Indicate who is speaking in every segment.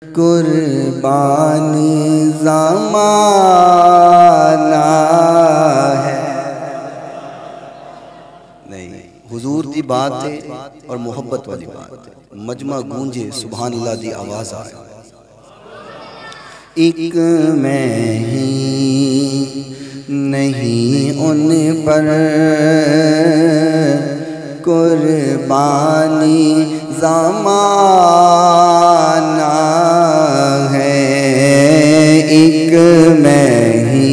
Speaker 1: कुर्बानी ज़माना है। नहीं, हुजूर दी बात है और मोहब्बत वाली बात है। मजमा गूंजे सुभान अल्लाह दी आवाज़ आए। एक मैं ही नहीं उन पर कुर्बानी ज़माना है। एक मैं ही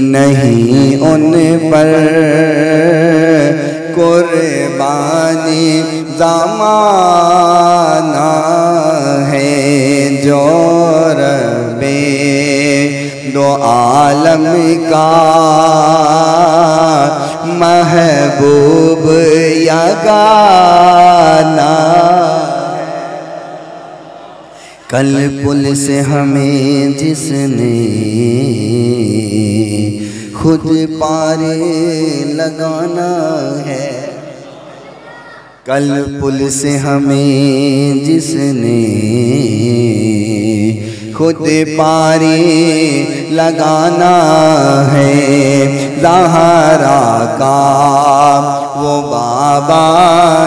Speaker 1: नहीं उन पर कुर्बानी ज़माना है। जो रब्बे दो आलम का महबूब यगाना। कल पुल से हमें जिसने खुद पारे लगाना है। कल पुल से हमें जिसने खुद पारे लगाना है। ज़हरा का वो बाबा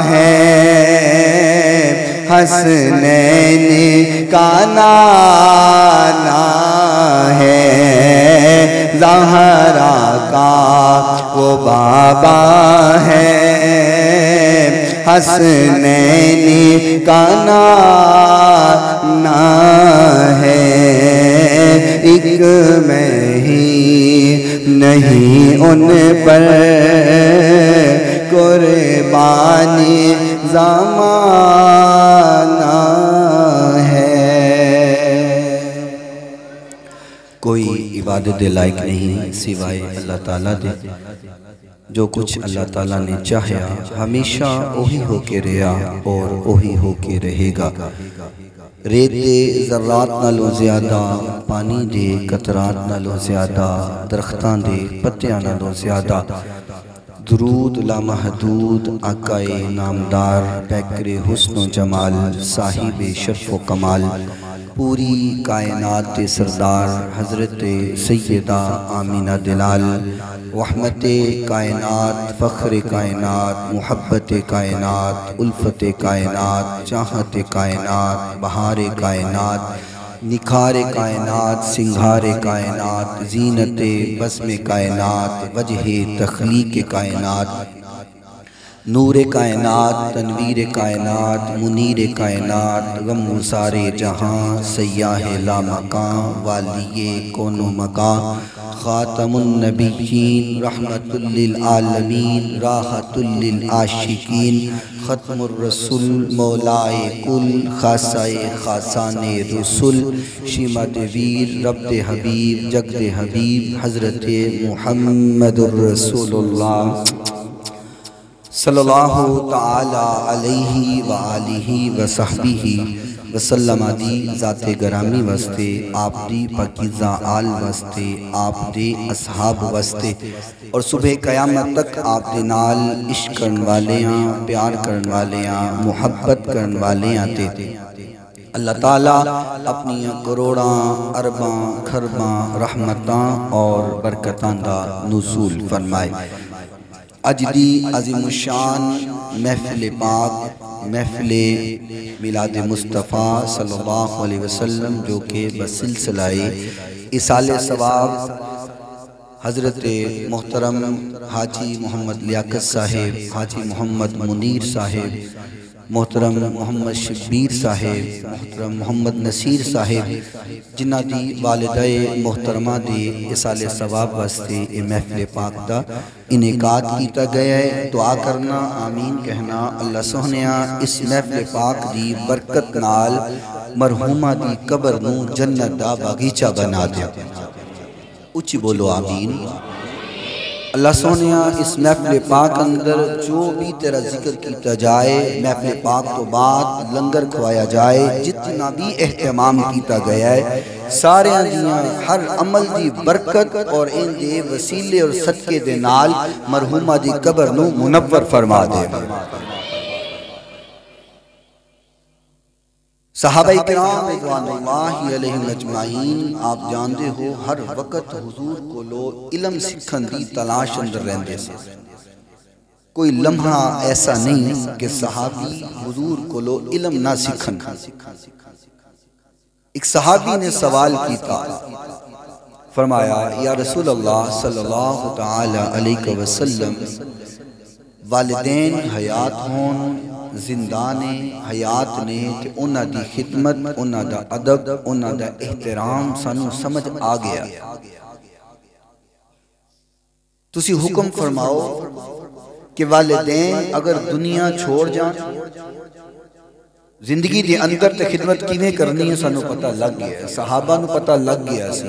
Speaker 1: है, हसनैन का नाना है। ज़हरा का वो बाबा है, हसनैन का नाना है। एक मैं ही नहीं उन पर कुर्बानी ज़माना है। कोई इबादत लायक नहीं सिवाय अल्लाह ताला दे। जो कुछ अल्लाह ताला ने चाहा हमेशा वही होके रहा और वही होके रहेगा। रेत दे ज़र्रात नालों ज़्यादा, पानी दे कतरात नालों ज़्यादा, दरख्तां दे पत्तियां नालों ज़्यादा। दुरूद लामहदूद आकाए नामदार, पैकरे हुस्न जमाल, साहिबे शर्फ़ व कमाल, पूरी कायनात के सरदार हज़रत सैयदा आमीना दिलाल, रहमते कायनात, फ़ख्र कायनात, मुहब्बत कायनात, उल्फत कायनात, चाहत कायनात, बहार कायनात, निखार कायनात, सिंगार कायनात, जीनत बस्म कायनात, वजह तख्लीक कायनात, नूर कायनात, तनवीर कायनात, मुनीर कायनात, गम सारे जहाँ, सयाह लामकां, वालिये कोनो मकां, ख़ातमुन नबिय्यीन, रहमतुल लिल आलमीन, राहतुल लिल आशिकीन, ख़त्मुर रसूल, मौलाए कुल, खासाए खासाने रसूल, शीमत वीर, रब्दे हबीब, जगदे हबीब, हज़रत मुहम्मदुर रसूलुल्लाह सल्लल्लाहु ताला अलैहि व आलिहि व सहबिहि वसल्लम। दी ज़ाते गरामी वस्ते, आप दी पाकीज़ा आल वस्ते, आप दे असहाब वस्ते और सुबह क़यामत तक आप दे नाल इश्क करन वालेयां, प्यार करन वालेयां, मुहब्बत करन वालेयां ते अल्लाह ताला अपनी करोड़ां अरबां खरबां रहमतां और बरकतां दा नुज़ूल फरमाए। अज दी अज़ीमुशान महफ़िल पाक, महफ़िल मिलाद मुस्तफ़ा सल्लल्लाहु अलैहि वसल्लम, जो कि बसिलसिलाए इसाले सवाब हज़रत मोहतरम हाजी मोहम्मद लियाकत साहिब, हाजी मोहम्मद मुनीर साहिब, मोहतरम मोहम्मद शब्बीर साहिब, मोहतरम मोहम्मद नसीर साहिब, जिन्हां दी वालिदाए मोहतरमा दे इसाले सवाब वास्ते ये महफ़िल पाक दा इनेकाद किया गया है। दुआ करना, आमीन कहना। अल्लाह सोहनिया इस महफ़िल पाक दी बरकत नाल मरहूमा दी कबर नूं जन्नत दा बागीचा बना दे। उच्ची बोलो आमीन। अल्लाह सोनिया इस महफ़िल पाक अंदर जो भी तेरा जिक्र किया जाए, महफ़िल पाक तो बाद लंगर खवाया जाए, जितना भी एहतमाम किया गया है, सारे दियां हर अमल की बरकत और इन दे वसीले और सदके दे नाल मरहूमा दी कबर नूं मुनव्वर फरमा दे। सहाबाए किराम रिज़वानुल्लाहि अलैहिम अजमाइन, आप जानते हो हर वक्त हुजूर को लोग इल्म सीखन दी तलाश अंदर रहंदे सी। कोई लम्हा ऐसा नहीं कि सहाबी हुजूर को लोग इल्म ना सीखन। एक सहाबी ने सवाल किया, फरमाया या रसूल अल्लाह सल्लल्लाहु तआला अलैहि वसल्लम, वालिदैन हयात होन, जिंदा ने हयात ने, ते उन्हां दी खिदमत, उन्हां दा अदब, उन्हां दा एहतराम सानू समझ आ गया। तुसी हुक्म फरमाओ कि वालिदैन अगर दुनिया छोड़ जान, जिंदगी दे अंदर ते खिदमत किवें करनी है सानू पता लग गया। सहाबा नू पता लग गया सी,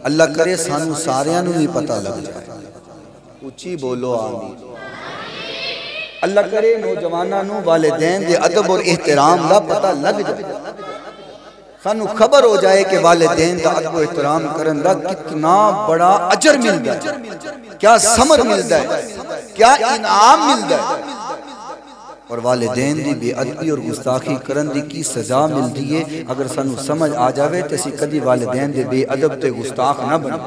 Speaker 1: अल्लाह करे सानू सारियां नू भी पता लग जाए। उच्ची बोलो आमीन। अल्लाह करे नौजवाना नू वालिदैन दे अदब और एहतराम दा पता लग जाए, सानू खबर हो जाए कि वालिदैन दा अदब और एहतराम करन दा कितना बड़ा अजर मिलदा है, क्या समर मिलदा है, क्या इनाम मिलदा है। और वालिदैन दी बेअदबी और गुस्ताखी करन दी की सजा मिलती है। अगर सानू समझ आ जाए तो असीं कदी वालिदैन दे बेअदब ते गुस्ताख ना बने।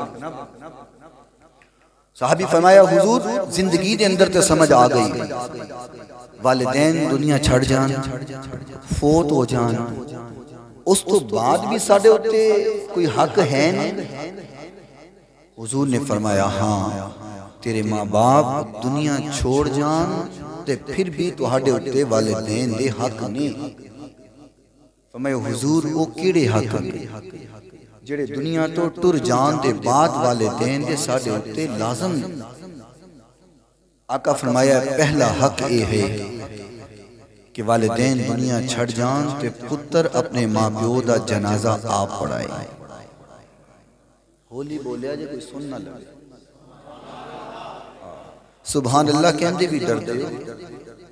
Speaker 1: साहबी फरमाया हुजूर जिंदगी दे अंदर ते समझ आ गई, वालिदैन दुनिया छड़ जान, फोत हो जान, उस तो बाद भी साडे उत्ते कोई हक है नहीं। हुजूर ने फरमाया हाँ, तेरे माँ बाप दुनिया छोड़ जान ते फिर भी तुहाडे उत्ते वालिदैन दे हक ने। फरमाया हुजूर वो किहड़े हक ने जेड़े दुनिया तो टुर जान दे बाद वालिदैन दे साडे उत्ते लाज़म ने। आका फरमाया पहला हक ये है कि वालिदैन दुनिया छड़ जान ते पुत्र अपने माँ प्यो दा जनाजा आप पढ़ाए। होली बोलिया जे कोई सुन ना लगे। सुभान अल्लाह कहंदे भी डरदे हो,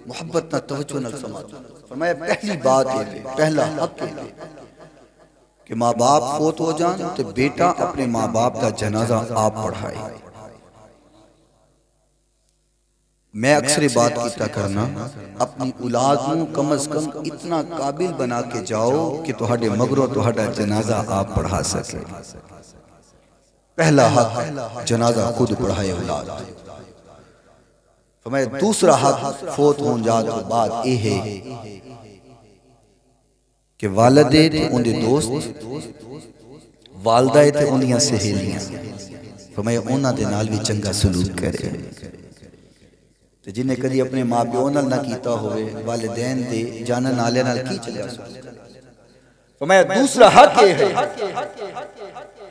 Speaker 1: मोहब्बत ना तवज्जो ना समाजो। फरमाया पहली बात है, पहला हक है कि माँ बाप फोत हो जान तो बेटा अपने माँ बाप का जनाजा आप पढ़ाए। मैं अक्सर बात कीता करना, अपनी औलाद को कम अज कम इतना काबिल बना के जाओ कि तुहाडे मगरों तुहाडा जनाजा आप पढ़ा सके। पहला हक जनाजा खुद पढ़ाए औलाद। फरमाया दूसरा हक फोत हो जा तो बाद ये है कि वालिदे ते उनके दोस्त, वालदा ते उनकी सहेलियां, फरमाया उन्हां दे नाल भी चंगा सलूक करे। ते जिन्हें कदी अपने माँ प्यो नाल ना कीता होवे, वालिदैन दे जानन वाले नाल की चलिया। फरमाया दूसरा हक ये है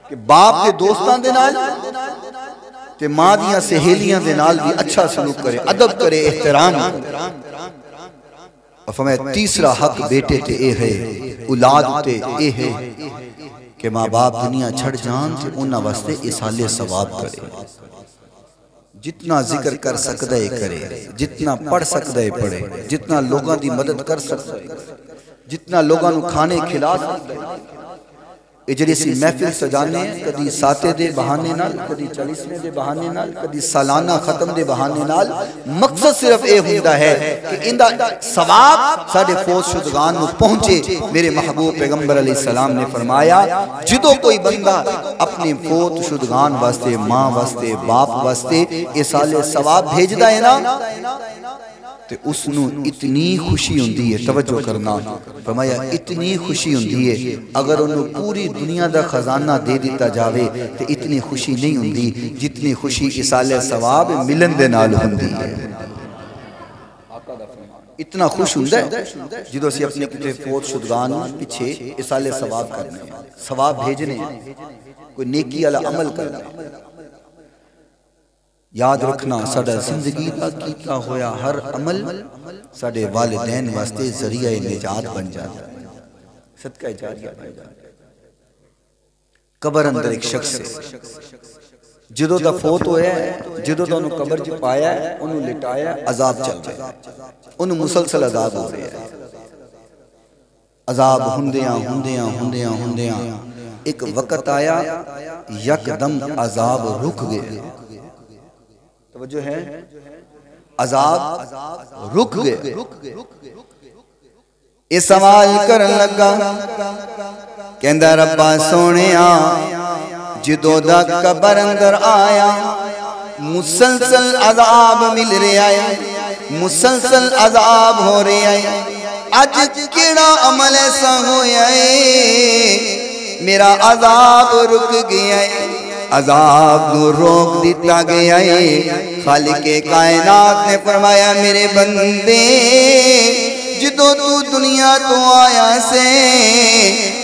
Speaker 1: कि बाप के दोस्तां दे नाल ते मां दियां सहेलियां दे नाल भी अच्छा सलूक करे, अदब करे, एहतराम करे। फरमाया तीसरा हक बेटे ते ए है, औलाद ते ए है कि माँ बाप दुनिया छड़ जान ते उन्हां वास्ते इसाले सवाब करे। जितना जिक्र कर सकदा है करे, जितना पढ़ सकदा है पढ़े, जितना लोगों की मदद कर सकदा है, जितना लोगों को खाने खिला सकदा है। ये जिहड़ी असीं महफिल सजाने कदी साते दे बहाने नाल, कदी 40वें दे बहाने नाल, कदी सालाना खत्म दे बहाने नाल, मकसद सिर्फ ये हुंदा है कि इंदा सवाब साडे फौज शुदगान नूं पहुंचे। मेरे महबूब पैगंबर अलैहिस्सलाम ने फरमाया जो कोई बंदा अपने फौत शुदगान वास्ते, मां वास्ते, बाप वास्ते ये साले सवाब भेजदा है ना ते उसनू इतनी खुशी हुंदी है, तवज्जो करना, फरमाया इतनी खुशी हुंदी है अगर उन्हें पूरी दुनिया का खजाना दे दिता जावे तो इतनी खुशी नहीं हुंदी जितनी खुशी इसाले सवाब मिलन दे नाल हुंदी है। इतना खुश हुंदा है जो असीं अपने किते फौत शुदगान पिछे इसाले सवाब करने, सवाब भेजने, कोई नेकी वाला अमल करना। याद रखना साडा जिंदगी का कीता होया हर अमल साडे वालिदैन वास्ते जरिया निजात बन जाता है, सदका जारिया बन जाता है। कबर अंदर एक शख्स है, जदों दा फोत होया है, जदों दा उन्होंने कबर च पाया है, उन्होंने लिटाया, अजाब चल रहा है, उन्होंने मुसलसल अजाब हो रहा है। अजाब हुंदियां हुंदियां हुंदियां हुंदियां एक वक्त आया यकदम अजाब रुक गया। तवज्जो है, अजाब रुक गए। ये सवाल करन लगा, कहंदा रब्बा सोनिया जदों दा कबर अंदर आया मुसलसल अजाब मिल रहा है, मुसलसल अजाब हो रहा है। अज केड़ा अमल ऐसा होया है मेरा अजाब रुक गया है, अजाब को रोक दिता गया है। खालिके कायनात ने फरमाया मेरे बंदे जदों तू दुनिया तो आया से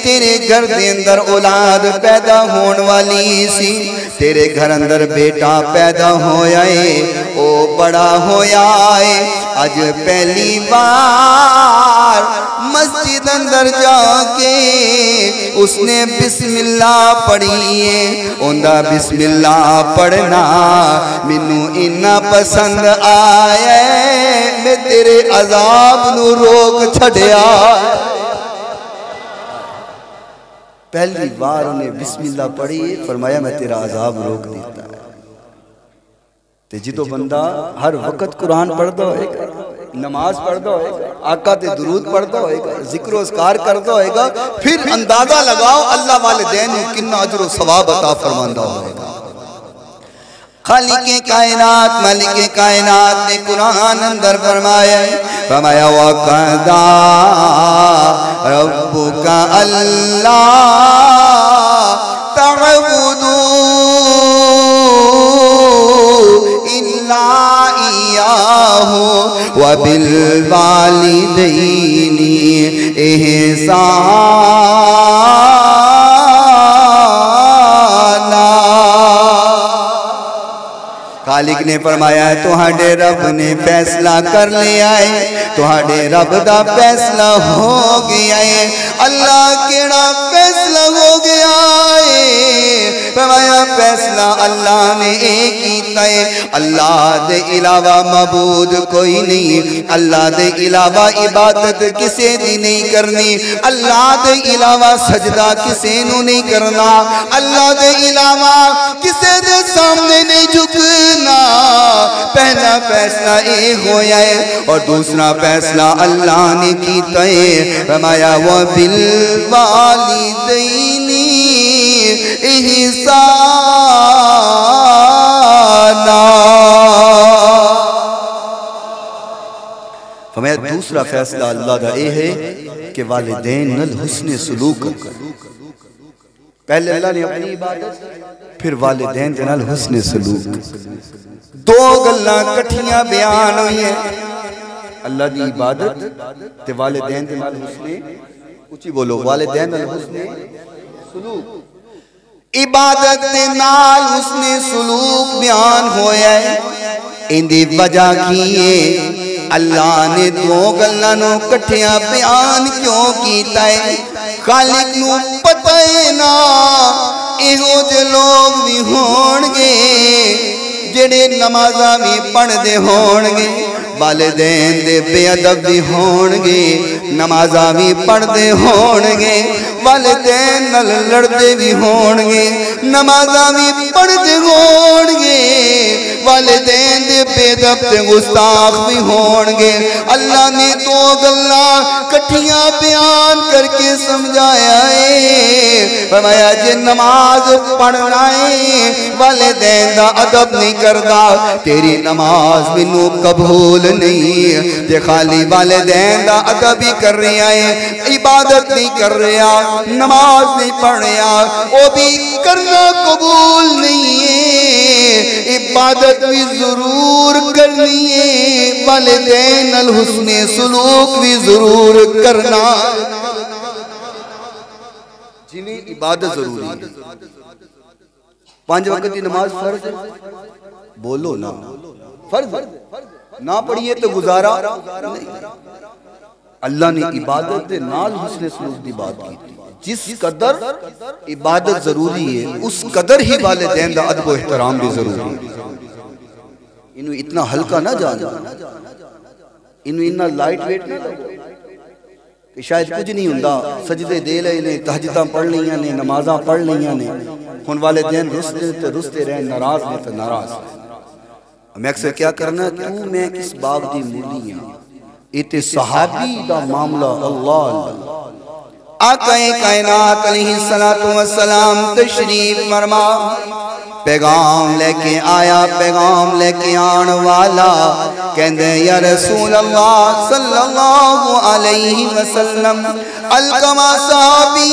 Speaker 1: तेरे घर के अंदर औलाद पैदा होने वाली सी, तेरे घर अंदर बेटा पैदा होया है, ओ बड़ा होया है। अज पहली बार मस्जिद अंदर जाके उसने बिस्मिल्लाह पढ़ी है। उनका बिस्मिल्लाह पढ़ना मैनू इन्ना पसंद आया है, मैं तेरे अजाब नू रोक छड़िया। पहली बार उन्हें बिस्मिल्लाह पढ़ी, फरमाया मैं तेरा अजाब रोक देता है। ते जिदो बंदा हर वक्त कुरान पढ़ता होएगा, नमाज पढ़ता होएगा, आका ते दुरूद पढ़ता होएगा, जिक्र अस्कार करता होएगा, फिर अंदाजा लगाओ अल्लाह वालिदैन नू कितना अजर व सवाब अता फरमांदा होएगा। खालिके कायनात मालिके कायनात ने कुरान अंदर फरमाया, फरमाया वक़दा रब्बुका अल्ला तअबुदू इल्ला इय्याहु व बिल वालिदैनि इहसाना। खालिक ने फरमाया तुहाडे रब ने फैसला कर लिया है, तुहाडे रब दा फैसला हो गया है। अल्लाह केड़ा फैसला हो गया है? फरमाया फैसला अल्लाह ने एक कीता है, अल्लाह दे इलावा मबूद कोई नहीं, अल्लाह दे इलावा इबादत किसे दी नहीं करनी, अल्लाह दे इलावा सजदा किसे नू नहीं करना, अल्लाह दे इलावा किसे दे सामने नहीं झुकना। पहला फैसला ये होया है और दूसरा फैसला अल्लाह ने कीता है। फरमाया वो बिल वालिदैनी इहसाना। फरमाया दूसरा फैसला अल्लाह का ये है कि वालिदैन नाल हुस्न सलूक कर। पहले अल्लाह ने अपनी इबादत, फिर वालिदैन दे नाल हुस्न सलूक। दो गल्लां कठियां बयान हुई है, अल्लाह दी इबादत ते वालिदैन दे नाल हुस्न, उची बोलो, वालिदैन नाल हुस्न सलूक। इबादत दे नाल हुस्न सलूक बयान होया है। इंदी वजह की है? अल्लाह ने दो गल्लां नू कठिया बयान क्यों कीता है? खालिक नू पता है ना इहो जे लोग भी होणगे जेड़े नमाज़ां भी पढ़दे होणगे, वालिदैन दे बेअदब भी होणगे, नमाज़ां भी पढ़दे होणगे, वालिदैन नाल लड़दे भी होणगे, नमाज़ां भी पढ़दे होणगे, वालिदैन दे बेअदब ते गुस्ताख भी होणगे। अल्लाह ने दो गल्लां कठियां बयान करके समझाया है। फरमाया जे नमाज पढ़ना है वालिदैन दा अदब नहीं करदा, तेरी नमाज मैनू कबूल नहीं। जे खाली वालिदैन दा अदब ही कर रहा है, इबादत नहीं कर रहा, नमाज नहीं पढ़ रहा, वो भी करना कबूल नहीं है। इबादत भी जरूर करनी है, वालिदैन नाल हुस्ने सुलूक भी जरूर करना। जिन्हें इबादत जरूरी है, 5 वक्त की नमाज फर्ज है, बोलो ना, फर्ज ना पढ़िए तो गुजारा नहीं। अल्लाह ने इबादत के नाल हुस्न सलूक की बात की। जिस कदर इबादत जरूरी है उस कदर ही वालिदैन दा अदब व एहतराम भी जरूरी है। इन्हें इतना हल्का ना जाना, इन्हें इतना लाइट वेट ना कि शायद कुछ नहीं हुंदा, सजदे दे लए ने, तहज्जुदां पढ़ लियां ने, नमाज़ां पढ़ लियां ने, हुण वालिदैन रुसते रहे, नाराज ने तो नाराज। मैं अक्सर क्या करना, तू मैं किस बाग दी मूली हां, इते सहाबी दा मामला अल्लाह आकाए कायनात अलैहिस्सलातु वस्सलाम तशरीफ फरमा पैगाम लेके आया पैगाम लेके आने वाला कहते या रसूल अल्लाह सल्लल्लाहु अलैहि वसल्लम अलकमा साहबी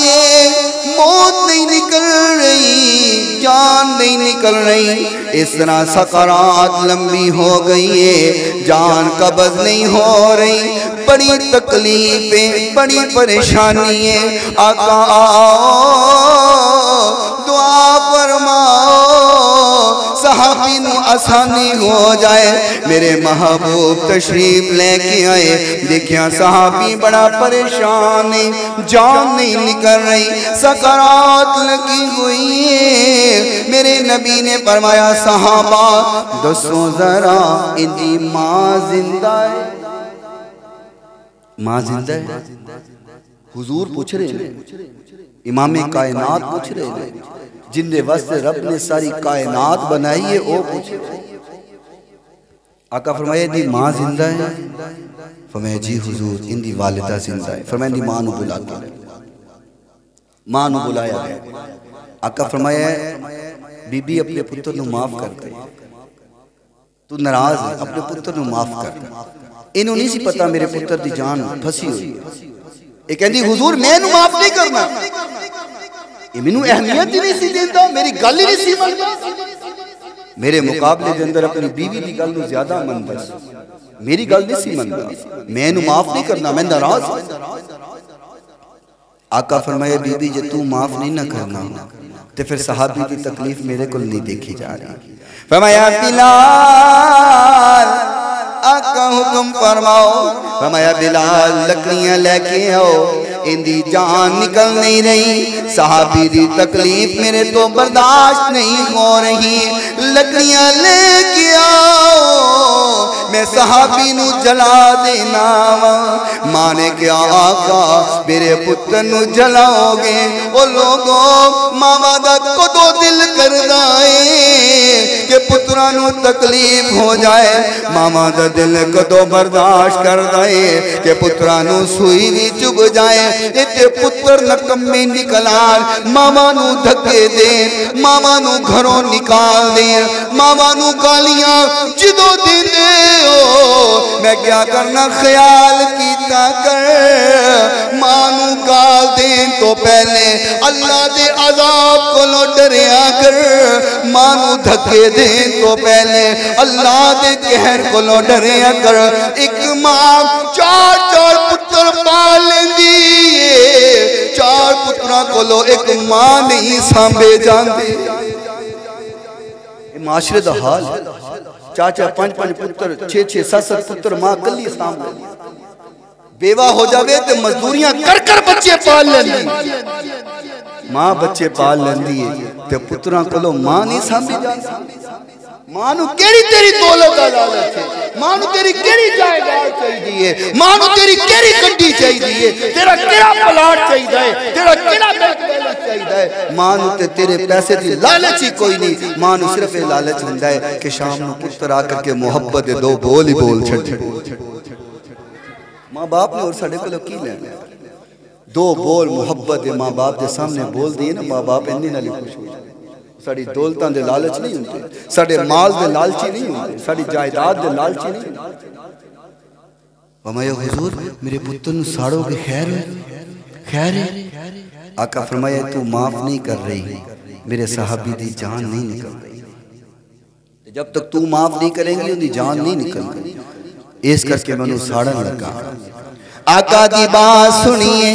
Speaker 1: मौत नहीं निकल रही जान नहीं निकल रही इस तरह सकरात लंबी हो गई है जान कब्ज नहीं हो रही बड़ी तकलीफें बड़ी परेशानी है आका दुआ फरमाओ सहाबी नू आसानी हो जाए मेरे महबूब तशरीफ लेके आए देखिया सहाबी बड़ा परेशान है जान नहीं निकल रही सकरात लगी हुई है मेरे नबी ने फरमाया सहाबा दसो जरा इनकी माँ जिंदा है माँ जिंदा है हुजूर पूछ रहे इमाम कायनात पूछ रहे जिंदे वास्ते रब ने सारी कायनात बनाई है वो पूछ आका फरमाया दी माँ जिंदा है फरमाया जी हुजूर इनकी वालिदा जिंदा है फरमाया दी माँ नू बुला के माँ नू बुलाया गया आका फरमाया बीबी अपने पुत्र नू माफ कर दे तू नाराज है अपने पुत्र नू माफ कर दे इन्हों नहीं सी पता मेरे पुत्र की जान फसी हुई ये कहती हुजूर मैं नू माफ नहीं करना ये मैनू अहमियत ही नहीं सी देता मेरी गल ही नहीं सी मनदा मेरे मुकाबले के अंदर अपनी बीवी की गल नू ज्यादा मनदा मेरी गल नहीं सी मनदा मैं नू माफ नहीं करना मैं नाराज आका फरमाया बीबी जे तू माफ नहीं ना करना तो फिर सहाबी की तकलीफ मेरे को नहीं देखी जा रही फरमाया बिलाल आका हुक्म फरमाओ फरमाया बिलाल लकड़ियां लेके आओ इनकी जान निकल नहीं रही सहाबी की तकलीफ मेरे तो बर्दाश्त नहीं हो रही लकड़ियां लेके आओ मैं सहाबी नू जला देना वा मां ने क्या आका मेरे पुत्र नू जलाओगे ओ लोगो मावा दा कदों दिल करदा है कि पुत्रा नू तकलीफ हो जाए मामा दा दिल कदों बर्दाश्त करदा है कि पुत्रा नू सुई भी चुभ जाए इते पुत्र नकम्मे निकलार मामा नू धक्के दे मामा नू घरों निकाल दे मामा नू गालियां जिदों देंदे हो मैं क्या करना ख्याल कीता कर मां नू गाल देन तो पहले अल्लाह दे अजाब कोलों डरिया कर मां नू धक्के देन तो पहले अल्लाह दे कहर कोलों डरिया कर एक मां चार चार पुत्र पाल लेंदी चार पुत्रा कोलों एक मां नहीं सांभे जांदे माशरे दा हाल चाचा पांच पांच पुत्र छे छे सात सात पुत्र मां कली सांभ बेवा हो जावे तो मजदूरियां कर कर बच्चे पाल लेंदी मां बच्चे पाल लेंदी है ते पुत्रा कोलों मां नहीं सांभी जांदी मां नू केड़ी तेरी दौलत दा लालच है मां नू तेरी केड़ी जायदाद चाहिए है मां नू तेरी केड़ी गड्डी चाहिए है तेरा केड़ा प्लाट चाहिए है तेरा केड़ा बैंक बैलेंस चाहिए है मां नू ते तेरे पैसे दी लालच ही कोई नहीं मां नू सिर्फ ये लालच हुंदा है कि शाम नू पुत्र आकर के मोहब्बत दे दो बोल ही बोल छड़ मां बाप ने और साडे कोलों की लेना दो बोल मोहब्बत दे मां बाप के सामने बोल दिए ना मां बाप इन्नी नाल खुश हो जाते साड़ी दौलतां दे लालच नहीं होंदे साडे माल दे लालची नहीं होंदे साड़ी जायदाद दे लालची नहीं फरमाया हुजूर मेरे पुत्र नू साड़ोगे खैर खैर आका फरमाया तू माफ नहीं कर रही मेरे सहाबी दी जान नहीं निकल रही जब तक तू माफ नहीं करेंगी उनकी जान नहीं निकल रही इस करके मैनू साड़न लगा आका दी बात सुनिए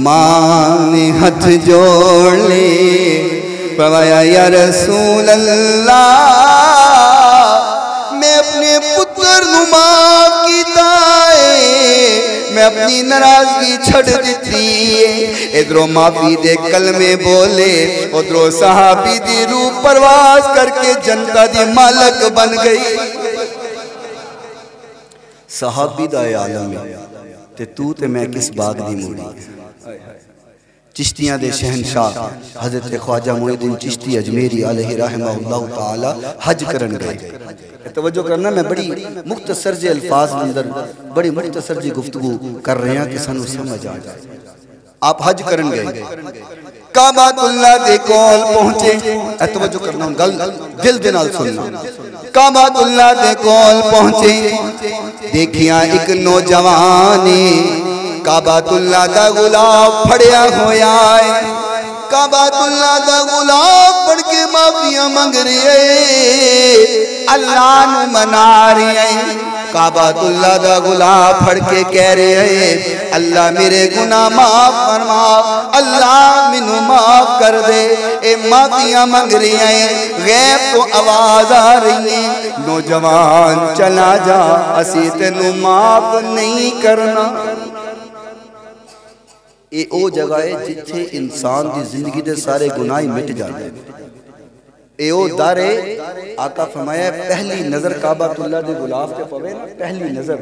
Speaker 1: मां ने हाथ जोड़ ले फरमाया या रसूल अल्लाह मैं अपने पुत्र नू माफ कीता है मैं अपनी नाराजगी छड़ दी है इधरों माफी दे कलमे बोले उधरों सहाबी दी रूह परवास करके जनता दी मालक बन गई सहाबी दा आलम ते तू ते मैं किस बाग दी मूड़ी चिश्तियां दे शहनशाह हजरत ख्वाजा मोइनुद्दीन चिश्ती अजमेरी अलैहि रहमतुल्लाह तआला हज करन गए तवज्जो करना, मैं बड़ी मुख्तसर जे अल्फाज अंदर बड़ी मुख्तसर जी गुफ्तगू कर रहे हैं कि सानू समझ आ जाए। आप हज करन गए, काबातुल्लाह दे कोल पहुंचे, तवज्जो करना, गल दिल दे नाल सुनना। काबातुल्लाह दे कोल पहुंचे, देखिया एक नौजवान काबातुल्लाह दा गुलाब फड़िया होया है। काबातुल्लाह दा गुलाब पढ़ के माफिया मंग रही है, अल्लाह नू मना रही है। काबातुल्लाह दा गुलाब फड़ के कह रहे है, अल्लाह मेरे गुनाह माफ फरमा, अल्लाह मैनू माफ कर दे। ए माफिया मंग रही है, गैब तो आवाज आ रही है, नौजवान चला जा, असी तेनू माफ नहीं करना। ये ओ जगह है जिथे इंसान की जिंदगी के सारे गुनाह मिट जाते हैं। ए ओ दर है, आका फरमाया पहली नजर काबातुल्लाह दे गुलाब ते पवे ना, पहली नजर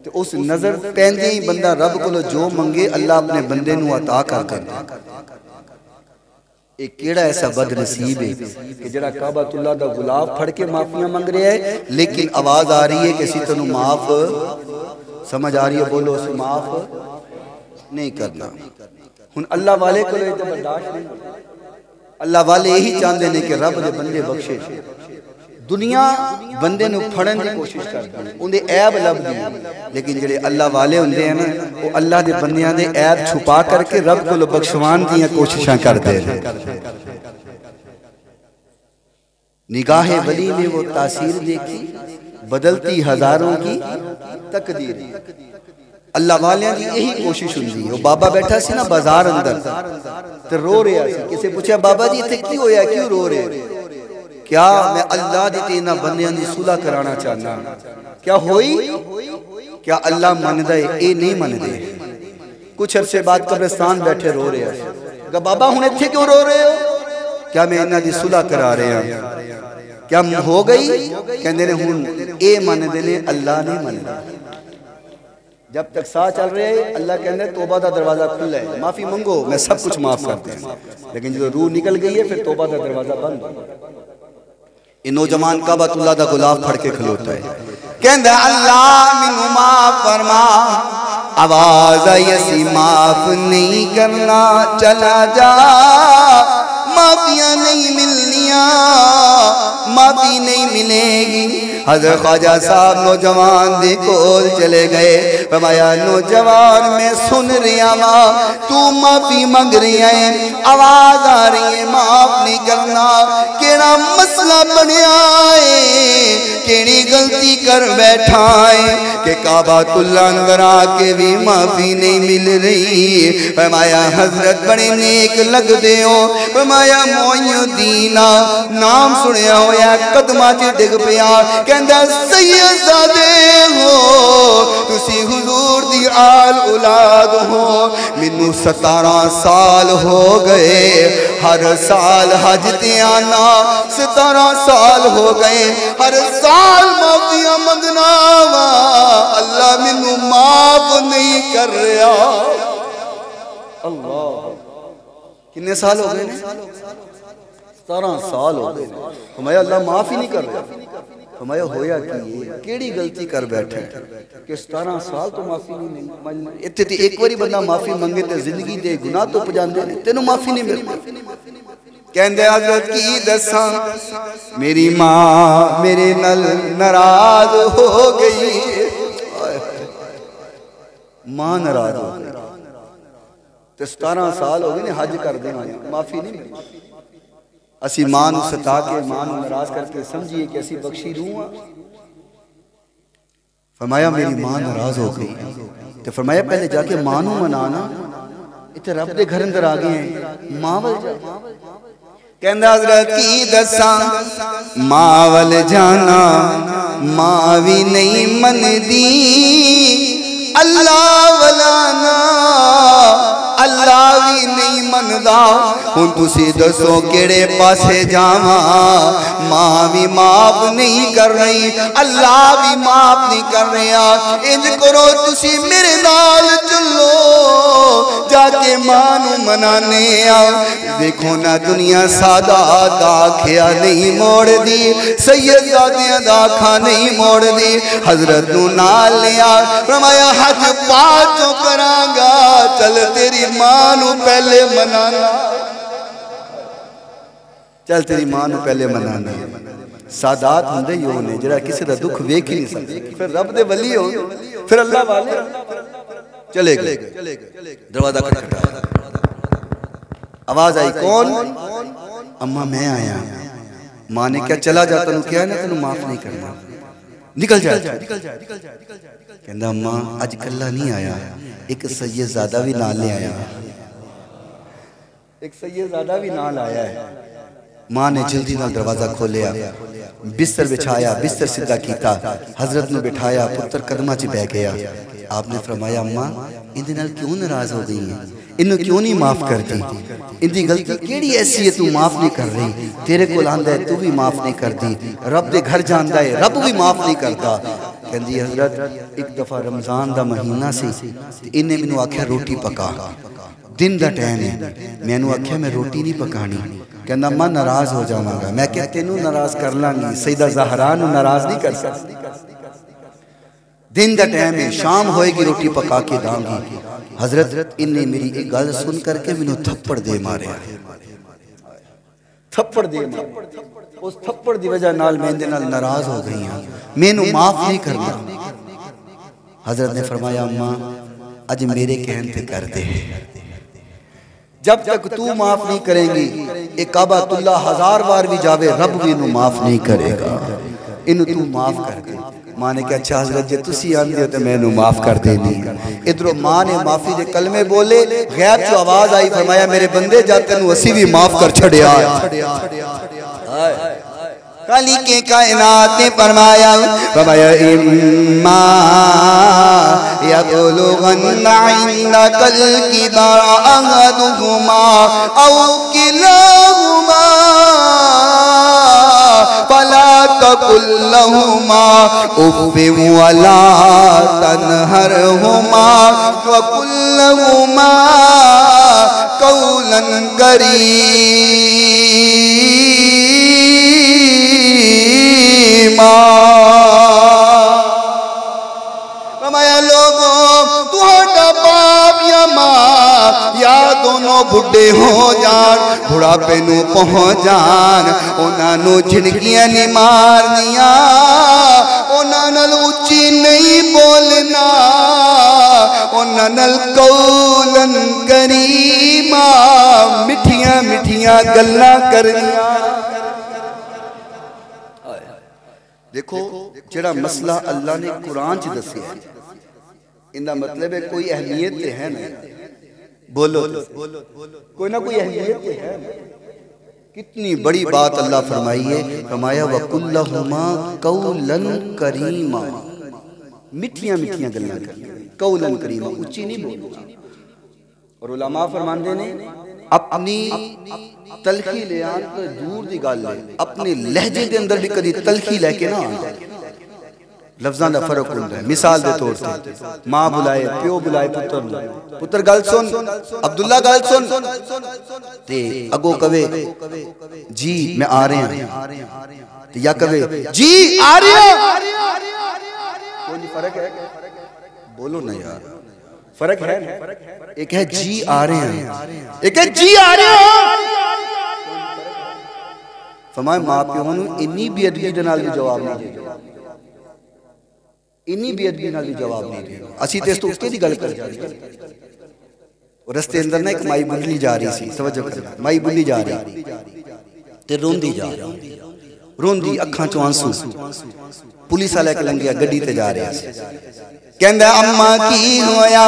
Speaker 1: ते उस नजर पैंदे ही बंदा रब कोलों जो मंगे अल्लाह अपने बंदे नू अता कर देंदा। एक केड़ा ऐसा बदनसीब है कि जड़ा काबातुल्लाह दा गुलाब फड़ के माफिया मंग रहा है, लेकिन आवाज आ रही है कि असीं तैनूं माफ, समझ आ रही है, बोलो असीं माफ नहीं करना। हुन अल्लाह वाले को बर्दाश्त नहीं, अल्लाह वाले यही चाहते हैं कि रब दे बंदे बख्शे। दुनिया बंदे नू फड़न की कोशिश करती है, उनके ऐब लभदी है, लेकिन जेडे अल्लाह वाले होंदे हैं ना, वो अल्लाह दे बंदियां दे ऐब छुपा करके रब को बख्शवान दी कोशिशां करते हैं। निगाहे वली में वो तासीर देखी, बदलती हजारों की तकदीर। अल्लाह वालियां दी यही कोशिश हुंदी है। वो बाबा बैठा सी ना बाजार अंदर ते रो रहा सी, किसी पूछा बाबा जी इत्थे की होया, क्यों रो रहे? क्या मैं अल्लाह दी ते इन्हां बंदियां दी सुलह कराना चाहना। क्या होई? क्या अल्लाह मनदा है? ए नहीं मनदे। कुछ अरसे बाद कब्रिस्तान बैठे रो रहे हैं, बाबा हुण इत्थे क्यों रो रहे हो? क्या मैं इन्हां दी सुलह करा रहा, क्या हो गई? कहंदे ने हुण ए मनदे ने, अल्लाह नहीं मनदा। जब तक साह चल रहे हैं अल्लाह कहते हैं तौबा का दरवाजा खुला है, माफी मंगो मैं सब कुछ माफ करते हैं, लेकिन जो रूह निकल गई है फिर तौबा का दरवाजा बंद। ये नौजवान काबातुल्लाह दा गुलाब फड़ के खलोता है, कहता अल्लाह मैनू माफ फरमा। आवाज आई असी माफ नहीं करना, चला जा, माफिया नहीं मिलनिया, माफी नहीं मिलेगी। हज़रत ख्वाजा साहब नौजवान दे कोल चले गए, फरमाया नौजवान मैं सुन रहा वा तू माफी मंग रहा है, आवाज आ रही है माफ नहीं करना। केड़ा मसला बनया है, केड़ी गलती कर बैठा है कि काबातुल्लाह अंदर आके भी माफी नहीं मिल रही। फरमाया हजरत बड़े नेक लगदे हो, फरमाया मोइनुद्दीना नाम सुनिया होया, कदमां च डिग पिया, कहंदा सैयदजादे हो तुसी हुजूर दी आल औलाद हो, मैनू 17 साल हो गए, हर साल हज ते आना, 17 साल हो गए, हर साल माफिया मंगना वा, अल्लाह मैनू माफ नहीं कर रहा। अल्लाह कितने साल हो गए? 17 साल हो गए। फरमाया अल्लाह माफ ही नहीं कर रहा। फरमाया होया कि केड़ी गलती कर बैठे कि 17 साल तो माफी नहीं। इत्थे ते एक बारी बंदा माफी मंगे ते जिंदगी दे गुनाह तो पजांदे ने, तेनू माफी नहीं मिलती। कहंदे हजरत की दसा मेरी मां मेरे नाल नाराज हो गई, मां नाराज हो गई ते 17 साल हो गए ने हज कर दे, माफी नहीं मिली। असी मां नू सता के मां नू नाराज करके समझिए कि असी बख्शी रूह। फरमाया मेरी मां नाराज हो गई तो फरमाया पहले जाके मां नू मनाना, इत्थे रब दे घर अंदर आ गए हैं, मां वल जा। कहंदा हजरत की दसा मां वल जाना, मां भी नहीं मनदी, अल्लाह वलाना अल्लाह भी नहीं मन मनदा हुण तुसी दसो केड़े पासे जावा मां भी माफ नहीं कर रही अल्लाह भी माफ नहीं कर रहा इंज करो तुसी मेरे नाल चलो जाके मां नू मनाने आ देखो ना दुनिया सादात दा आखिया नहीं मोड़ दी सैयदजादियां दा आखा नहीं मोड़ दी हजरत नू नाल लिया फरमाया हज पाँच करांगा चल तेरी मां नू पहले मनाना चल तेरी मां नू पहले मनाना सादात हुंदे ही होने जरा किसी दा दुख वेख ही नहीं सकते फिर रब दे वली हो फिर अल्लाह वाले चले गए दरवाजा खटखटाया आवाज आई कौन अम्मा मैं आया मां ने क्या चला जा तेन क्या ना तेन माफ नहीं करना निकल जा कहंदा अम्मा अज कल्ला नहीं आया एक सैयदजादा भी नाल ले आया एक सैयदजादा भी नाल आया है मां ने जल्दी नाल दरवाजा खोलिया बिस्तर बिछाया बिस्तर सीधा किया हजरत ने बिठाया पुत्र कदमा च बह गया आपने फरमाया अम्मा इहदे नाल क्यों नाराज हो गई है इन्हों क्यों नहीं माफ करती इनकी गलती केड़ी ऐसी है तू माफ नहीं कर रही तेरे को आंदा है तू भी माफ नहीं करती रब दे घर जांदा है रब भी माफ नहीं करता कहंदी हजरत एक दफा रमजान दा महीना सी इन्हें मैनू आख्या रोटी पका दिन दा टाइम है मैनू आख्या मैं रोटी नहीं पकानी कहंदा अम्मा नाराज हो जावांगा मैं क्या तेनू नाराज कर लांगी सईदा ज़हरा नू नाराज नहीं कर सकती दिन दा टाइम है शाम होएगी रोटी पका के दांगी हजरत इन्हें मेरी एक गल सुन करके मैनू थप्पड़ दे मारे थप्पड़ दे उस थप्पड़ की वजह नाल मैं इहदे नाल नाराज हो गई हां मैनू माफ नहीं करना हजरत ने फरमाया अम्मा अज मेरे कहने पे कर दे जब तक तू माफ नहीं करेंगी एक काबातुल्लाह 1000 बार भी जावे रब भी इनू माफ नहीं करेगा इनू तू माफ कर दे मां ने कहा अच्छा हजरत जे तुसी आंदे हो तो मैनू माफ कर देनी इधरों मां ने माफी दे कलमे बोले गैब चो आवाज आई फरमाया मेरे बंदे जा तेनू असी भी माफ कर छड़िया काली के कायनात ने फरमाया इम्मा यबलुगन्ना इंदकल किबर अहदुहुमा औ किलाहुमा फला तकुल लहुमा उफ़्फ़िन वला तनहरहुमा वकुल लहुमा कौलन करीमा फरमाया लोगों तुहाडा बाप या मां या दोनों बुढ़े हो जान बुढ़ापे नू पहुंच जान उन्हां नू झिड़कियां नहीं मारनियां उन्हां नाल उच्ची नहीं बोलना उन्हां नाल कौलन करीमा मिठियां मिठियां गल्लां करनियां देखो जेड़ा मसला अल्लाह ने कुरान च दसिया इनका मतलब है कोई अहमियत तो है ना बोलो कोई ना कोई अहमियत तो है कितनी बड़ी बात अल्लाह फरमाई है फरमाया वकुल्लहुमा कौलन करीमा मिठियां मिठियां गल्लां कर कौलन करीमा उच्ची नहीं बोलना और उलमा फरमांदे ने अपनी तलखी ले आन तो दूर दी गल है अपने लहजे के अंदर भी कभी तलखी लेके ना लफ्ज़ां दा फर्क होता है मिसाल दे तौर पे मां बुलाए प्यो बुलाए पुत्र गल सुन अब्दुल्ला गल सुन ते अगो कवे जी मैं आ रहे हैं या कवे जी आ रहे हैं कोई फर्क है बोलो ना यार फर्क है एक है जी आ रहे हैं एक है जी आ रहे हैं फरमाए मां प्यो नूं इन्नी बेअदबी दे नाल भी जवाब नहीं दे इन्नी बेअदबी नाल भी जवाब नहीं दे असी ते इस तो उसके दी गल कर जा रहे और रस्ते अंदर ना एक माई बुल्ली जा रही सी तवज्जो कर माई बुल्ली जा रही ते रोंदी जा रही रोंदी अखां चों आंसू पुलिस वाला एक लंघिया गड्डी ते जा रहा सी कहंदा अम्मा की होया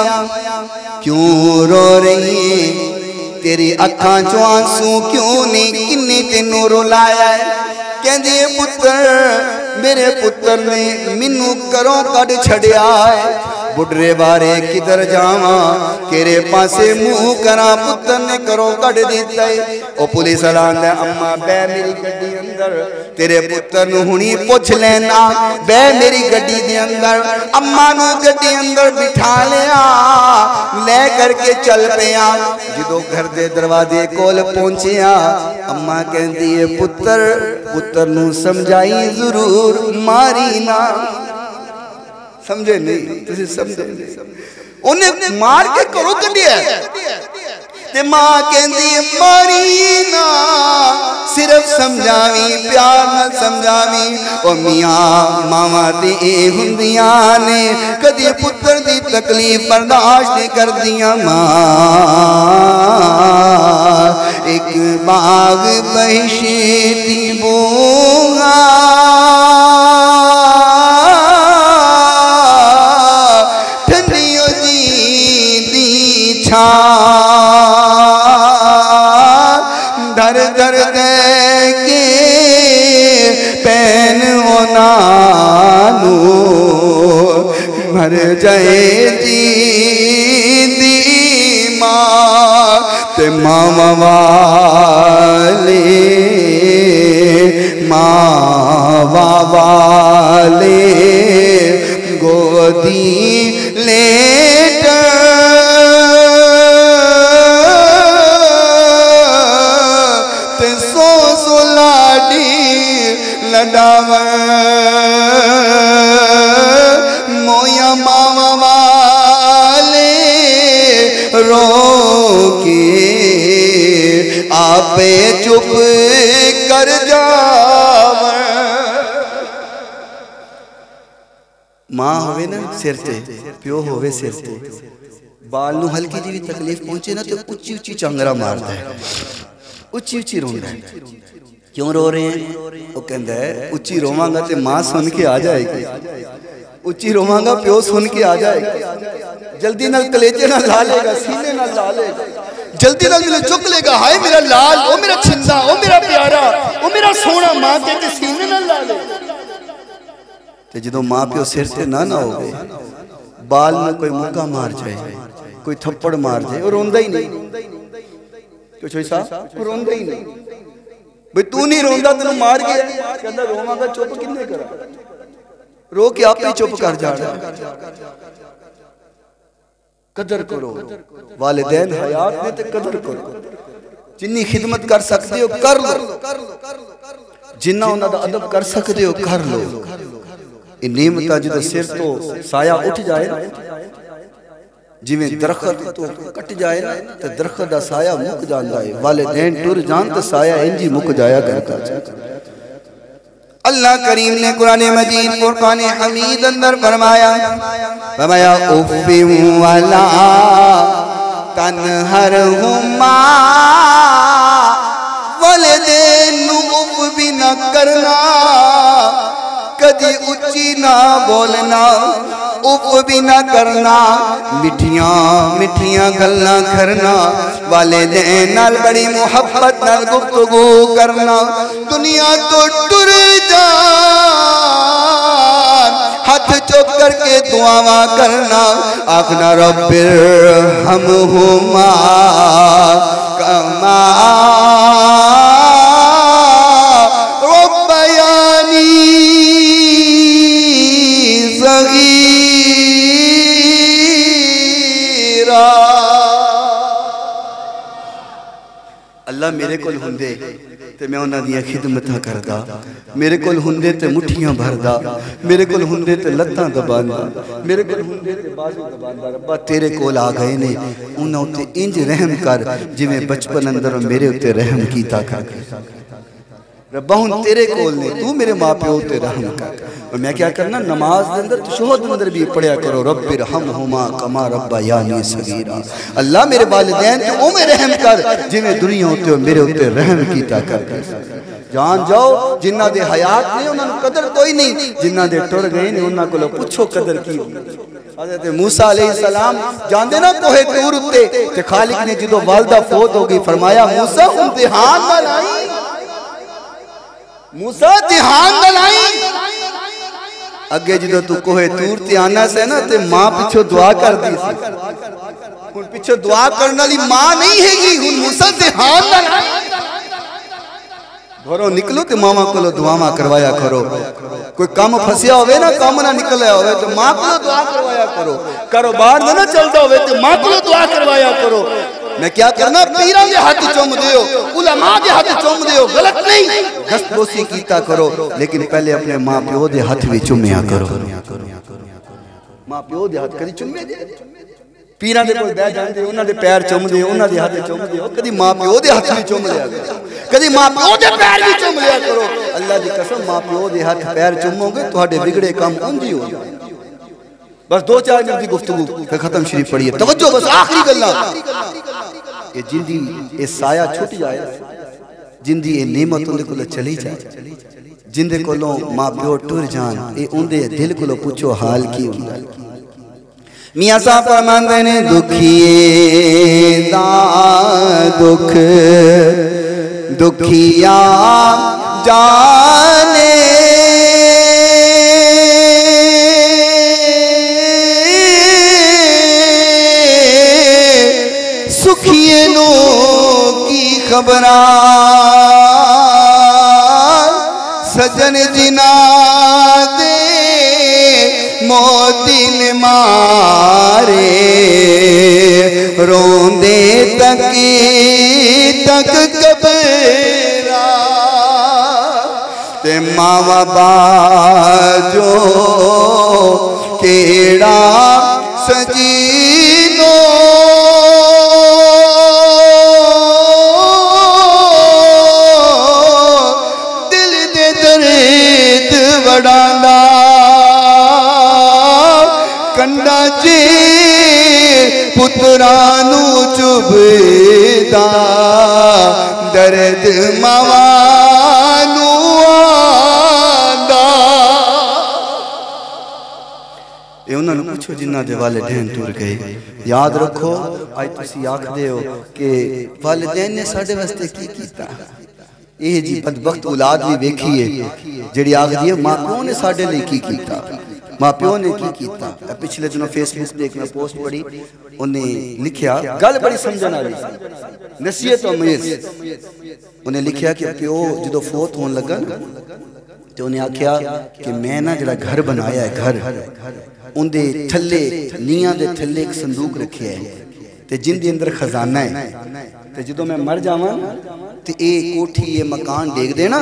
Speaker 1: क्यों रो रही तेरी अखां चों आंसू क्यों नहीं किन्ने तेनू रुलाया है कहंदी पुत्र मेरे पुत्र ने मैनू घरों कढ छड़िया है बुढ़े बारे किधर जावा, केरे पासे मुंह करा, पुत्र ने करो कट दिता है। ओ पुलिस वाला आंदा अम्मा बह मेरी गड्डी अंदर, तेरे पुत्र नु हुणी पुछ लेना, बह मेरी गड्डी दे अंदर। अम्मा नु गड्डी अंदर बिठा लिया, ले करके चल पिया। जो घर दे दरवाजे कोल पहुंचिया, अम्मा कहती है पुत्र पुत्र नु समझाई जरूर, मारी ना। समझे नहीं, तुसी समझे नहीं, उन्हें मार के करो कढ़िया ते मां कहती मारी ना, सिर्फ समझावी, प्यार न समझावी। ओ मियां मावा ते हुंदियां ने, कदी पुत्र दी तकलीफ बर्दाश्त नहीं करदियां। मां एक बाग बहिशेती बोगा, ठंडियों जी दी छा, दर दर दे के पैन नानू, मर जाए जी दी मां ते मावा वाले, मावा वाले गोदी लेट ते सो सुलाडी लडाव, मोया मावा वाले रो के आपे चुप कर जाव। मां होवे ना सिर ते, प्यो होवे सिर ते, बाल नू हल्की जी भी तकलीफ पहुंचे ना तो उच्ची उच्ची चांगरा मारता है, उच्ची उच्ची रोंदा है। क्यों रो रहे हैं? वो कहता है उच्ची रोवांगा तो मां सुन के आ जाएगी, उच्ची रोवांगा प्यो सुन के आ जाएगा, जल्दी नाल कलेजे नाल ला लेगा, सीने नाल ला लेगा, जल्दी नाल मिले चुक लेगा। हाय मेरा लाल, ओ मेरा छिंदा, ओ मेरा प्यारा, ओ मेरा सोना, मां कहते सीने नाल ला ले। ते जो मां प्यो सिर से ना हो गए, बाल में कोई मुक्का मार जाए, कोई थप्पड़ मार जाए, वो रोंदा ही नहीं। क्यों साहब वो रोंदा ही नहीं, भाई तू नहीं रोंदा तेन मार गया, कहता रोवांगा चुप किन्ने करा, रो के आप ही चुप कर जाना। कदर करो, वालिदैन हयात ने ते कदर करो, जिन्नी खिदमत कर सकते हो कर लो, जिन्ना उन्हां दा अदब कर सकते हो कर लो। ये नेमता जो सिर तो साया उठ जाए ना, जिवें दरखत तो कट जाए ना तो दरखत दा साया मुक जांदा है, वालिदैन टुर जान तो साया इंज ही मुक जाया करता। अल्लाह करीम ने कुरान मजीद फुरकान हमीद अंदर फरमाया, फरमाया उफ़्फ़ि वला तन्हरहुमा, वालिदैन नु उफ़ भी न करना, कदी उच्ची ना बोलना, उफ भी ना करना, मिठियां मिठियां गल्लां करना, वालिदैन नाल बड़ी मुहब्बत नाल गुफ्तगू करना। दुनिया तो टुर जान, हाथ चुक करके दुआवा करना, आखना रब्बिरहमहुमा कमा अल्लाह मेरे कोल हुंदे ते मैं उन्हां दी खिदमतां करदा, मेरे कोल हुंदे ते मुठियां भरदा, मेरे कोल हुंदे ते लत्तां दबांदा, मेरे कोल हुंदे ते बाजू दबांदा। रब्बा तेरे कोल आ गए ने, उन्हां उत्ते इंज रहम कर जिवें बचपन अंदर मेरे उत्ते रहम कीता कर। रब्बा हुन तेरे कोल ने, तू मेरे माँ प्यो ते रहम कर। और मैं क्या करना, नमाज के अंदर तशहुद अंदर भी पढ़िया करो, रब्बिरहमहुमा कमा रब्बयानी सगीरा। अल्लाह मेरे वालिदैन ते ओवें रहम कर जिवें दुनिया उत्ते मेरे उत्ते रहम कीता कर। जान जाओ जिन्ना दे हयात ने उन्हां नूं कदर कोई नहीं, जिन्ना दे टुर गए ने उन्हां कोलों पुछो कदर की। हज़रत मूसा अलैहिस्सलाम जांदे ना कोहे तूर उत्ते, ते खालिक ने जदों वालदा फौत हो गई फरमाया मूसा इम्तिहान ना लाई, मूसा ध्यान न लाई, अगे जो तू कोहे तूर ते आना से ना ते मां पिछो दुआ कर दी सी हुन पिछो दुआ करने वाली मां नहीं हैगी हुन मुसल ते हाथ दा घरों निकलो ते मामा कोलो दुआवा करवाया करो कोई काम फसिया होवे ना काम ना निकलिया होवे तो मां कोलो दुआ करवाया करो कारोबार ना चलता होवे तो मां कोलो दुआ करवाया करो मैं क्या करना पीरां दे हाथ चुम दियो उलमा दे हाथ चुम दियो गलत नहीं दस्तबोसी कीता करो लेकिन पहले अपने मां प्यो दे हाथ भी चुमया करो मां प्यो दे हाथ कदी चुमे दे पीरां दे कोल बैठ जांदे उन्हां दे पैर चुमदे उन्हां दे हाथ चुमदे कदी मां प्यो दे हाथ भी चुम लिया कदी मां प्यो दे पैर भी चुम लिया करो अल्लाह दी कसम मां प्यो दे हाथ पैर चुमोगे तुहाडे बिगड़े काम उंजी हो बस 2-4 मिनट की गुफ्तगू फिर खत्म शरीफ पढ़िए तवज्जो बस आखिरी गल्ला ये जिंदी ये साया छुट जाए जिंदी ये नेमत उनदे कोल चली जाए जिंदे कोलों मां प्यो टुर जान ये उनदे दिल कोलों पूछो हाल की हुंदा मियां साहब फरमांदे ने दुखिए दा दुख दुखिया जाने सुखिए नो की खबरा सजन जिना दे मोदिन मारे रोंदे तक कबरा ते मावा बाजो केड़ा सजीनो दिल दे दर्द वड़ांदा कंडा जे पुत्रानू चुभदा दर्द मावानू आंदा ये उन्होंने पूछो जिन्ना दे वालिदैन टुर गए याद रखो आज तुसी आखदे हो कि वालिदैन ने साडे वास्ते की कीता ये जी बदबख्त औलाद भी वेखी है जेड़ी आखदी है मां प्यो ने साडे लिए की कीता मां प्यो ने की कीता पिछले दिनों फेसबुक देख मैं पोस्ट पढ़ी उन्हें लिखा गल बड़ी समझन वाली नसीहत अमीज उन्हें लिखा कि प्यो जो फोत होने लगा ना तो उन्हें आख्या कि मैं ना जरा घर बनाया है घर उनके थले नीहां दे थले एक संदूक रखे है ते जिंदे अंदर खजाना है ते जो मैं मर जावां ते ए कोठी ये मकान देख देना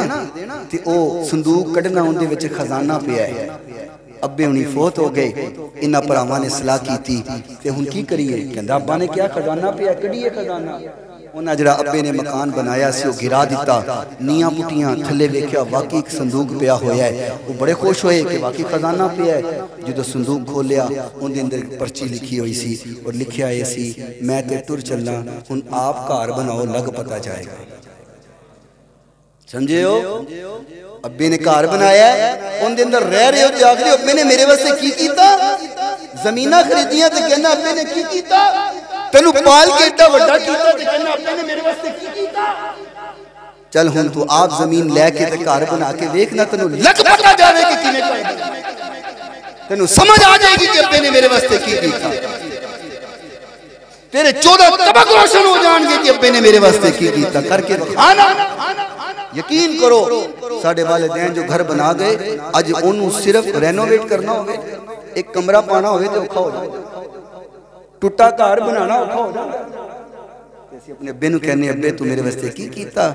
Speaker 1: ते ओ संदूक कढ़ना उनदे विच खजाना पिया है अब्बे हुणी फोत हो गए इन्हां भरावां ने सलाह कीती ते हुण की करिए कहंदा अब्बा ने क्या खजाना पिया कढ़िए खजाना उन्हें जरा अब्बे ने मकान बनाया सी गिरा दिता नीआं पुटियां थले वेख्या वाकई एक संदूक पिया होया है वो बड़े खुश होए कि वाकई खजाना पिया है जो संदूक खोलिया उनके अंदर पर्ची लिखी हुई सी और लिखिया ये सी मैं ते टुर चलना हुण आप घर बनाओ लग पता जाएगा समझे हो अब्बे ने घर बनाया उनके अंदर रह रहे हो तो आखिर अब्बे ने मेरे वास्ते की कीता जमीना खरीदियां ते कहना अब्बे ने की कीता तेनू पाल के एडा वड्डा कीता ते कहना अब्बे ने मेरे वास्ते की कीता चल हुण तू आप जमीन लेके ते घर बना के देख ना तेनू लग पता जावे कि किने पाई तेनू समझ आ जाएगी कि अब्बे ने मेरे वास्ते की कीता तेरे 14 तबक रोशन हो जाएंगे कि अब्बे ने मेरे वास्ते की कीता करके खाना यकीन करो साडे वालिदैन जो घर बना गए अज ओनू सिर्फ रेनोवेट करना होवे एक कमरा पाना होवे ते औखा हो जाए टुटा घर बनाना औखा हो जाए अपने अब्बे नू कहने अब्बे तू मेरे वास्ते की कीता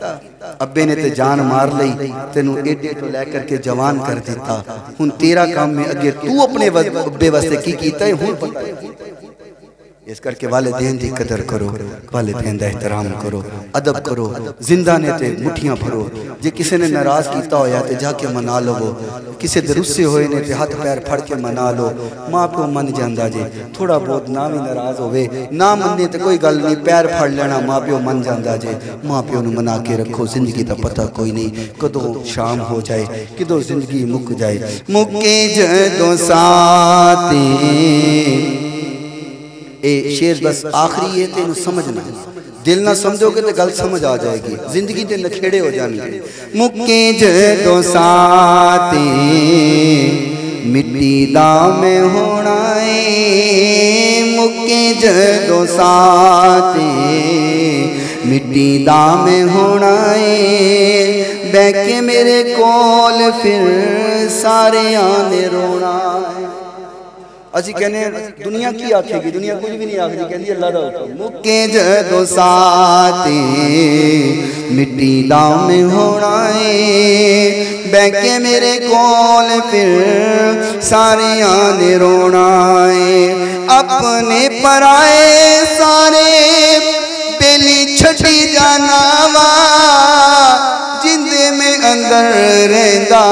Speaker 1: अब्बे ने ते जान मार लई तेनू एडे तो लेकर के जवान कर दिता हुण तेरा काम में अगे तू अपने अब्बे वास्ते की कीता है हुण पता है इस करके वालिदैन की कदर करो वालिदैन का एहतराम करो अदब करो जिंदा ने ते मुठियां भरो जे किसी ने नाराज किया होया ते जाके मना लवो किसी दे रुस्से होए ने ते हाथ पैर फड़ के मना लो मां प्यो मन जांदा जे थोड़ा बहुत ना भी नाराज होवे ना मन्ने ते कोई गल नहीं पैर फड़ लेना मां प्यो मन जांदा जे मां प्यो नु मना के रखो जिंदगी दा पता कोई नहीं कदों शाम हो जाए कदों जिंदगी मुक जाए मुके जदों साथे ए शेर बस आखिरी है तेन समझना दिल ना समझोगे तो गल समझ आ जाएगी जिंदगी के नखेड़े हो जाएंगे मुक्के जदों साथे मिट्टी दा मैं होना है मुक्के जदों साथ मिट्टी दा मैं होना है बैके मेरे कोल फिर सारे आने रोना है। असी कहने दुनिया की आखेगी, दुनिया कुछ भी नहीं आखती, कहती अल्लाह दा हुक्म मुक्के जदों साथ मिट्टी दा मैं होना है बैके मेरे कोल फिर सारे आने रोना है। अपने पराए सारे बेली छटी जाना वा जिंदे में अंदर रहंदा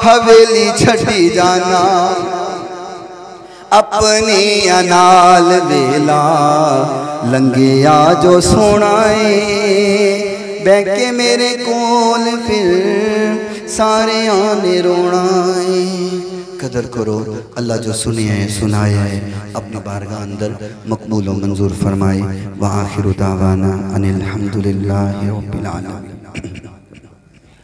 Speaker 1: हवेली छटी जाना। अपनी अनाल वेला लंघिया जो सोना है बैके मेरे कोल फिर सारे आने रोना है। कदर करो अल्लाह जो सुने है सुनाया है अपनी बारगाह अंदर मकबूल व मंजूर फरमाए। व आखिरु दावाना अनिल हम्दुलिल्लाहि रब्बिल आलमीन।